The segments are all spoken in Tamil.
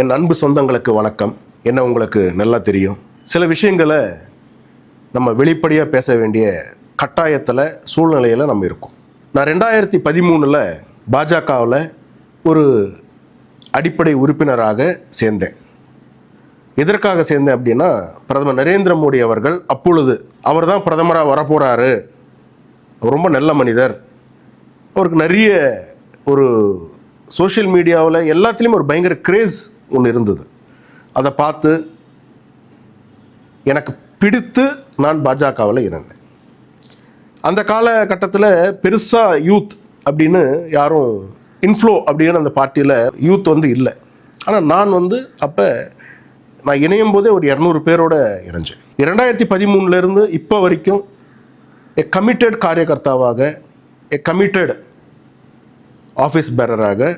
என் அன்பு சொந்தங்களுக்கு வணக்கம். என்ன உங்களுக்கு நல்லா தெரியும், சில விஷயங்களை நம்ம வெளிப்படையாக பேச வேண்டிய கட்டாயத்தில் சூழ்நிலையில் நம்ம இருக்கோம். நான் 2013 பாஜகவில் ஒரு அடிப்படை உறுப்பினராக சேர்ந்தேன். எதற்காக சேர்ந்தேன் அப்படின்னா, பிரதமர் நரேந்திர மோடி அவர்கள் அப்பொழுது அவர் தான் பிரதமராக வரப்போகிறாரு, அவர் ரொம்ப நல்ல மனிதர், அவருக்கு நிறைய ஒரு சோஷியல் மீடியாவில் எல்லாத்துலேயும் ஒரு பயங்கர கிரேஸ் ஒன்று இருந்தது. அதை பார்த்து எனக்கு பிடித்து நான் பாஜகவில் இணைந்தேன். அந்த காலகட்டத்தில் பெருசாக யூத் அப்படின்னு யாரும் இன்ஃப்ளோ அப்படின்னு அந்த பார்ட்டியில் யூத் இல்லை. ஆனால் நான் அப்போ நான் இணையும் போதே ஒரு 200 பேரோடு இணைஞ்சேன். 2013 இப்போ வரைக்கும் கமிட்டட் காரியகர்த்தாவாக, கமிட்டட் ஆஃபீஸ் பேரராக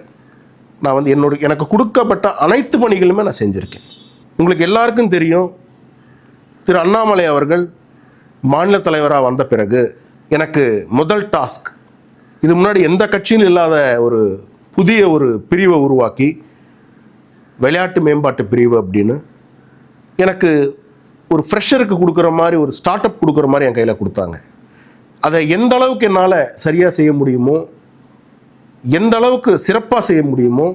நான் எனக்கு கொடுக்கப்பட்ட அனைத்து பணிகளுமே நான் செஞ்சுருக்கேன். உங்களுக்கு எல்லாருக்கும் தெரியும், திரு அண்ணாமலை அவர்கள் மாநில தலைவராக வந்த பிறகு எனக்கு முதல் டாஸ்க், இது முன்னாடி எந்த கட்சியும் இல்லாத ஒரு புதிய ஒரு பிரிவை உருவாக்கி, விளையாட்டு மேம்பாட்டு பிரிவு அப்படின்னு எனக்கு ஒரு ஃப்ரெஷருக்கு கொடுக்குற மாதிரி, ஒரு ஸ்டார்ட் அப் கொடுக்குற மாதிரி என் கையில் கொடுத்தாங்க. அதை எந்த அளவுக்கு என்னால் சரியாக செய்ய முடியுமோ, எந்த அளவுக்கு சிறப்பாக செய்ய முடியுமோ,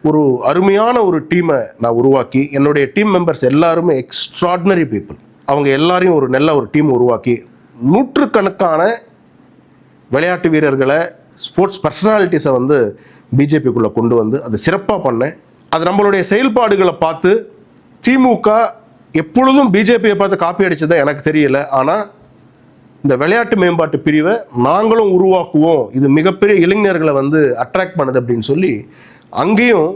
ஒரு அருமையான ஒரு டீமை நான் உருவாக்கி, என்னுடைய டீம் மெம்பர்ஸ் எல்லாருமே எக்ஸ்ட்ராடினரி பீப்புள், அவங்க எல்லாரையும் ஒரு நல்ல ஒரு டீம் உருவாக்கி, நூற்றுக்கணக்கான விளையாட்டு வீரர்களை, ஸ்போர்ட்ஸ் பர்சனாலிட்டிஸை பிஜேபிக்குள்ளே கொண்டு வந்து அதை சிறப்பாக பண்ணேன். அது நம்மளுடைய செயல்பாடுகளை பார்த்து திமுக எப்பொழுதும் பிஜேபியை பார்த்து காப்பி அடிச்சதை எனக்கு தெரியல. ஆனால் இந்த விளையாட்டு மேம்பாட்டு பிரிவை நாங்களும் உருவாக்குவோம், இது மிகப்பெரிய இளைஞர்களை அட்ராக்ட் பண்ணுது அப்படின்னு சொல்லி அங்கேயும்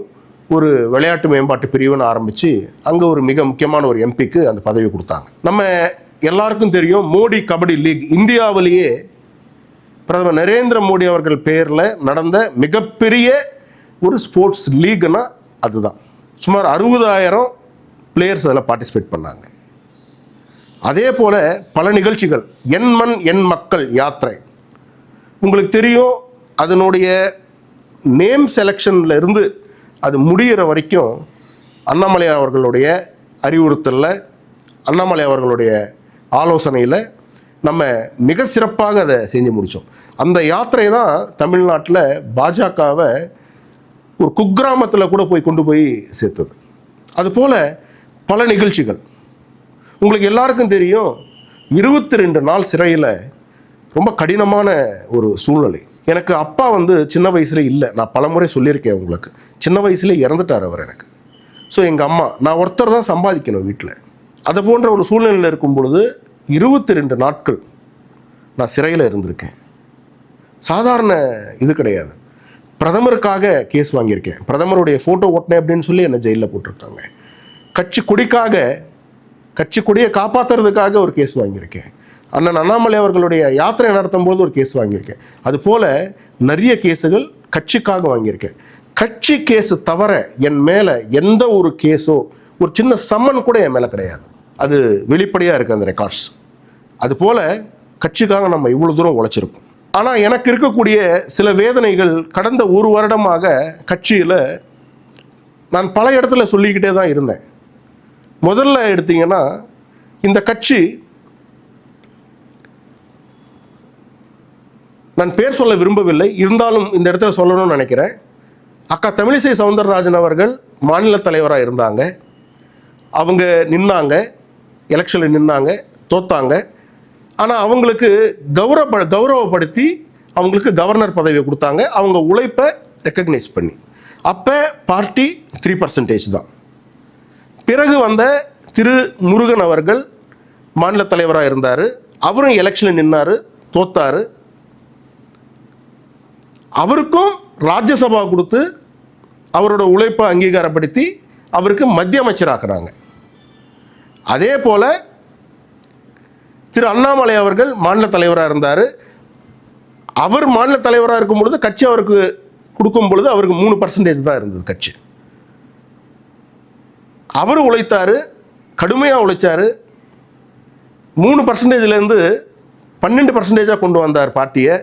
ஒரு விளையாட்டு மேம்பாட்டு பிரிவுன்னு ஆரம்பித்து அங்கே ஒரு மிக முக்கியமான ஒரு எம்பிக்கு அந்த பதவி கொடுத்தாங்க. நம்ம எல்லாருக்கும் தெரியும், மோடி கபடி லீக் இந்தியாவிலேயே பிரதமர் நரேந்திர மோடி அவர்கள் பெயரில் நடந்த மிகப்பெரிய ஒரு ஸ்போர்ட்ஸ் லீக்னா அதுதான். சுமார் 60,000 பிளேயர்ஸ் அதில் பார்ட்டிசிபேட் பண்ணாங்க. அதே போல் பல நிகழ்ச்சிகள், என் மண் என் மக்கள் யாத்திரை, உங்களுக்கு தெரியும், அதனுடைய நேம் செலெக்ஷனில் இருந்து அது முடிகிற வரைக்கும் அண்ணாமலை அவர்களுடைய அறிவுறுத்தலில், அண்ணாமலை அவர்களுடைய ஆலோசனையில் நம்ம மிக சிறப்பாக அதை செஞ்சு முடித்தோம். அந்த யாத்திரை தான் தமிழ்நாட்டில் பாஜகவை ஒரு குக்கிராமத்தில் கூட கொண்டு போய் சேர்த்தது. அதுபோல் பல நிகழ்ச்சிகள். உங்களுக்கு எல்லாருக்கும் தெரியும், 22 நாள் சிறையில், ரொம்ப கடினமான ஒரு சூழ்நிலை. எனக்கு அப்பா சின்ன வயசுல இல்லை, நான் பலமுறை சொல்லியிருக்கேன் உங்களுக்கு, சின்ன வயசுல இறந்துட்டார் அவர் எனக்கு. ஸோ எங்கள் அம்மா, நான் ஒருத்தர் தான் சம்பாதிக்கணும் வீட்டில். அதை போன்ற ஒரு சூழ்நிலையில் இருக்கும் பொழுது 22 நாட்கள் நான் சிறையில் இருந்திருக்கேன். சாதாரண இது கிடையாது. பிரதமருக்காக கேஸ் வாங்கியிருக்கேன், பிரதமருடைய ஃபோட்டோ ஓட்டினேன் அப்படின்னு சொல்லி என்னை ஜெயிலில் போட்டிருக்காங்க. கட்சி கொடியை காப்பாற்றுறதுக்காக ஒரு கேஸ் வாங்கியிருக்கேன். அண்ணன் அண்ணாமலை அவர்களுடைய யாத்திரை நடத்தும் போது ஒரு கேஸ் வாங்கியிருக்கேன். அதுபோல் நிறைய கேஸுகள் கட்சிக்காக வாங்கியிருக்கேன். கட்சி கேஸு தவிர என் மேலே எந்த ஒரு கேஸோ, ஒரு சின்ன சம்மன் கூட என் மேலே கிடையாது. அது வெளிப்படையாக இருக்குது அந்த ரெக்கார்ட்ஸ். அதுபோல் கட்சிக்காக நம்ம இவ்வளோ தூரம் உழைச்சிருக்கோம். ஆனால் எனக்கு இருக்கக்கூடிய சில வேதனைகள், கடந்த ஒரு வருடமாக கட்சியில் நான் பல இடத்துல சொல்லிக்கிட்டே தான் இருந்தேன். முதல்ல எடுத்தீங்கன்னா, இந்த கட்சி, நான் பேர் சொல்ல விரும்பவில்லை, இருந்தாலும் இந்த இடத்துல சொல்லணும்னு நினைக்கிறேன். அக்கா தமிழிசை சவுந்தரராஜன் அவர்கள் மாநில தலைவராக இருந்தாங்க. அவங்க நின்னாங்க, எலெக்ஷனில் நின்னாங்க, தோத்தாங்க. ஆனால் அவங்களுக்கு கௌரவப்படுத்தி அவங்களுக்கு கவர்னர் பதவியை கொடுத்தாங்க, அவங்க உழைப்பை ரெக்கக்னைஸ் பண்ணி. அப்போ பார்ட்டி 3% தான். பிறகு வந்த திரு முருகன் அவர்கள் மாநில தலைவராக இருந்தார். அவரும் எலெக்ஷனில் நின்னார், தோத்தார். அவருக்கும் ராஜ்யசபா கொடுத்து அவரோட உழைப்பை அங்கீகாரப்படுத்தி அவருக்கு மத்திய அமைச்சராக்குறாங்க. அதே போல் திரு அண்ணாமலை அவர்கள் மாநில தலைவராக இருந்தார். அவர் மாநில தலைவராக இருக்கும் பொழுது கட்சி அவருக்கு கொடுக்கும் பொழுது அவருக்கு 3% தான் இருந்தது கட்சி. அவர் உழைத்தார், கடுமையாக உழைச்சார். 3%லேருந்து 12% கொண்டு வந்தார் பார்ட்டியை.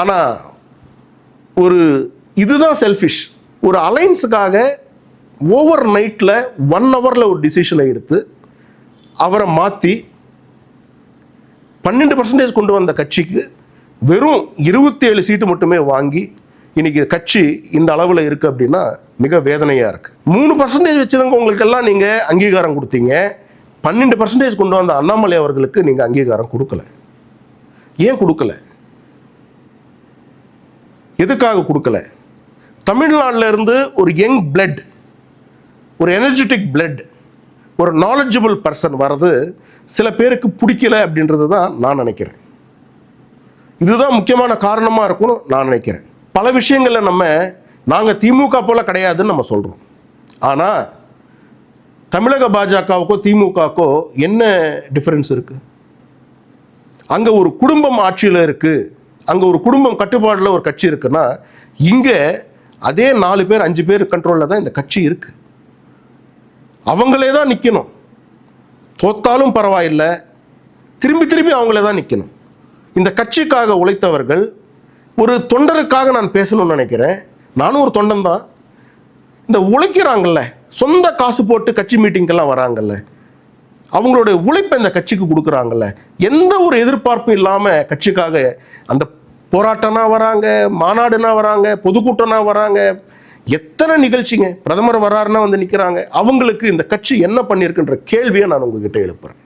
ஆனால் ஒரு இதுதான் செல்ஃபிஷ். ஒரு அலைன்ஸுக்காக ஓவர் நைட்டில் 1 ஹவரில் ஒரு டிசிஷனை எடுத்து அவரை மாற்றி 12% கொண்டு வந்த கட்சிக்கு வெறும் 27 சீட்டு மட்டுமே வாங்கி இன்னைக்கு கட்சி இந்த அளவில் இருக்குது அப்படின்னா மிக வேதனையாக இருக்குது. 3% வச்சுருக்கவங்களுக்கெல்லாம் நீங்கள் அங்கீகாரம் கொடுத்தீங்க. 12% கொண்டு வந்த அண்ணாமலை அவர்களுக்கு நீங்கள் அங்கீகாரம் கொடுக்கல. ஏன் கொடுக்கல? எதுக்காக கொடுக்கல? தமிழ்நாட்டில் இருந்து ஒரு யங் பிளட், ஒரு எனர்ஜெட்டிக் பிளட், ஒரு நாலேஜபிள் பர்சன் வர்றது சில பேருக்கு பிடிக்கல அப்படின்றது தான் நான் நினைக்கிறேன். இதுதான் முக்கியமான காரணமாக இருக்கும்னு நான் நினைக்கிறேன். பல விஷயங்களில் நாங்கள் திமுக போல கிடையாதுன்னு நம்ம சொல்கிறோம். ஆனால் தமிழக பாஜகவுக்கோ திமுகவுக்கோ என்ன டிஃபரன்ஸ் இருக்குது? அங்கே ஒரு குடும்பம் ஆட்சியில் இருக்குது, அங்கே ஒரு குடும்பம் கட்டுப்பாடில் ஒரு கட்சி இருக்குன்னா, இங்கே அதே 4 பேர் 5 பேர் கண்ட்ரோலில் தான் இந்த கட்சி இருக்குது. அவங்களே தான் நிற்கணும். தோத்தாலும் பரவாயில்லை, திரும்பி அவங்களே தான் நிற்கணும். இந்த கட்சிக்காக உழைத்தவர்கள், ஒரு தொண்டருக்காக நான் பேசணும்னு நினைக்கிறேன். நானும் ஒரு தொண்டன் தான். இந்த உழைக்கிறாங்கல்ல, சொந்த காசு போட்டு கட்சி மீட்டிங்கெல்லாம் வராங்கல்ல, அவங்களுடைய உழைப்பை இந்த கட்சிக்கு கொடுக்குறாங்கல்ல, எந்த ஒரு எதிர்பார்ப்பும் இல்லாமல் கட்சிக்காக அந்த போராட்டம்னா வராங்க, மாநாடுனா வராங்க, பொதுக்கூட்டம்னா வராங்க, எத்தனை நிகழ்ச்சிங்க, பிரதமர் வராருன்னா வந்து நிற்கிறாங்க. அவங்களுக்கு இந்த கட்சி என்ன பண்ணியிருக்குன்ற கேள்வியை நான் உங்ககிட்ட எழுப்புறேன்.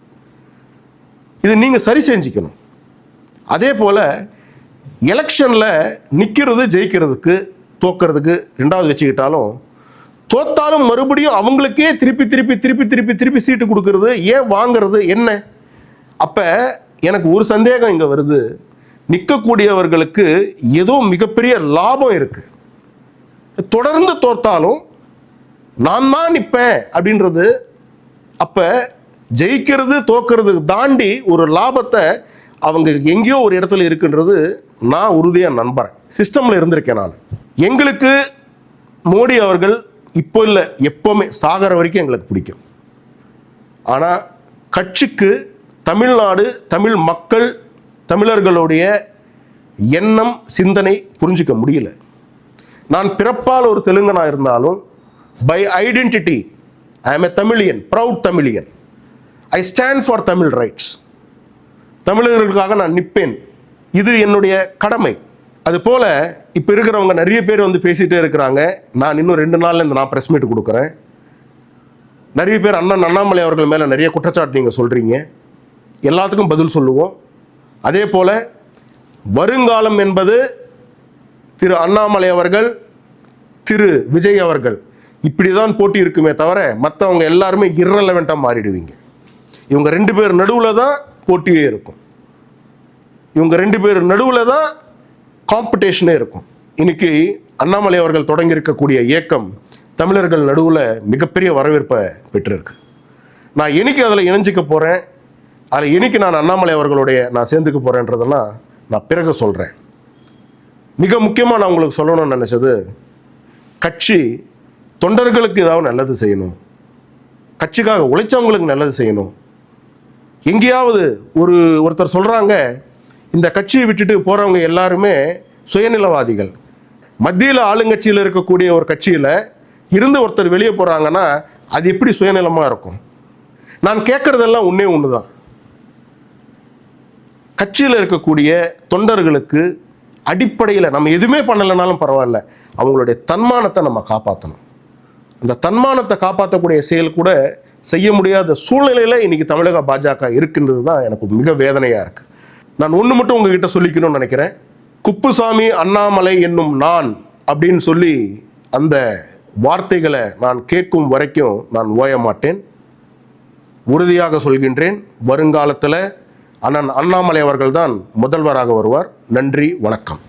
இது நீங்கள் சரி செஞ்சுக்கணும். அதே போல் எலெக்ஷனில் நிற்கிறது ஜெயிக்கிறதுக்கு தோக்கிறதுக்கு 2வது வச்சுக்கிட்டாலும், தோத்தாலும் மறுபடியும் அவங்களுக்கே திருப்பி சீட்டு கொடுக்கறது, ஏன் வாங்கிறது என்ன? அப்போ எனக்கு ஒரு சந்தேகம் இங்கே வருது. நிற்கக்கூடியவர்களுக்கு ஏதோ மிகப்பெரிய லாபம் இருக்கு. தொடர்ந்து தோத்தாலும் நான் தான் நிற்பேன் அப்படின்றது, அப்போ ஜெயிக்கிறது தோக்கிறது தாண்டி ஒரு லாபத்தை அவங்க எங்கேயோ ஒரு இடத்துல இருக்குன்றது நான் உறுதியாக நம்புறேன். சிஸ்டமில் இருந்திருக்கேன் நான். எங்களுக்கு மோடி அவர்கள் இப்போ இல்லை, எப்போவுமே சாகர வரைக்கும் எங்களுக்கு பிடிக்கும். ஆனால் கட்சிக்கு தமிழ்நாடு, தமிழ் மக்கள், தமிழர்களுடைய எண்ணம், சிந்தனை புரிஞ்சிக்க முடியல. நான் பிறப்பால் ஒரு தெலுங்கனா இருந்தாலும், by identity I am a Tamilian, proud Tamilian. I stand for Tamil rights. தமிழர்களுக்காக நான் நிற்பேன். இது என்னுடைய கடமை. அது போல இப்போ இருக்கிறவங்க நிறைய பேர் வந்து பேசிகிட்டே இருக்கிறாங்க. நான் இன்னும் 2 நாளில் நான் ப்ரெஸ் மீட் கொடுக்குறேன். நிறைய பேர் அண்ணாமலை அவர்கள் மேலே நிறைய குற்றச்சாட்டு நீங்கள் சொல்கிறீங்க. எல்லாத்துக்கும் பதில் சொல்லுவோம். அதே போல் வருங்காலம் என்பது திரு அண்ணாமலை அவர்கள், திரு விஜய் அவர்கள், இப்படி தான் போட்டி இருக்குமே தவிர மற்றவங்க எல்லாருமே இரலவெண்ட்டாக மாறிடுவீங்க. இவங்க 2 பேர் நடுவில் தான் போட்டியே இருக்கும். இவங்க 2 பேர் நடுவில் தான் காம்படிஷனே இருக்கும். இன்னைக்கு அண்ணாமலை அவர்கள் தொடங்கி இருக்கக்கூடிய இயக்கம் தமிழர்கள் நடுவில் மிகப்பெரிய வரவேற்பை பெற்றிருக்கு. நான் என்னைக்கு அதில் இணைஞ்சிக்க போகிறேன், அதில் என்னைக்கு நான் அண்ணாமலை அவர்களுடைய நான் சேர்ந்துக்க போகிறேன்றதெல்லாம் நான் பிறகு சொல்கிறேன். மிக முக்கியமாக நான் உங்களுக்கு சொல்லணும்னு நினச்சது, கட்சி தொண்டர்களுக்கு ஏதாவது நல்லது செய்யணும், கட்சிக்காக உழைச்சவங்களுக்கு நல்லது செய்யணும். எங்கேயாவது ஒருத்தர் சொல்கிறாங்க, இந்த கட்சியை விட்டுட்டு போகிறவங்க எல்லாருமே சுயநலவாதிகள். மத்தியில் ஆளுங்கட்சியில் இருக்கக்கூடிய ஒரு கட்சியில் இருந்து ஒருத்தர் வெளியே போகிறாங்கன்னா அது எப்படி சுயநலமாக இருக்கும்? நான் கேட்குறதெல்லாம் ஒன்று தான். கட்சியில் இருக்கக்கூடிய தொண்டர்களுக்கு அடிப்படையில் நம்ம எதுவுமே பண்ணலைனாலும் பரவாயில்ல, அவங்களுடைய தன்மானத்தை நம்ம காப்பாற்றணும். அந்த தன்மானத்தை காப்பாற்றக்கூடிய செயல் கூட செய்ய முடியாத சூழ்நிலையில் இன்னைக்கு தமிழக பாஜக இருக்குன்றது தான் எனக்கு மிக வேதனையாக இருக்குது. நான் ஒன்று மட்டும் உங்ககிட்ட சொல்லிக்கணும்னு நினைக்கிறேன். குப்புசாமி அண்ணாமலை என்னும் நான் அப்படின்னு சொல்லி அந்த வார்த்தைகளை நான் கேட்கும் வரைக்கும் நான் ஓய மாட்டேன். உறுதியாக சொல்கின்றேன், வருங்காலத்தில் அண்ணன் அண்ணாமலை அவர்கள் தான் முதல்வராக வருவார். நன்றி, வணக்கம்.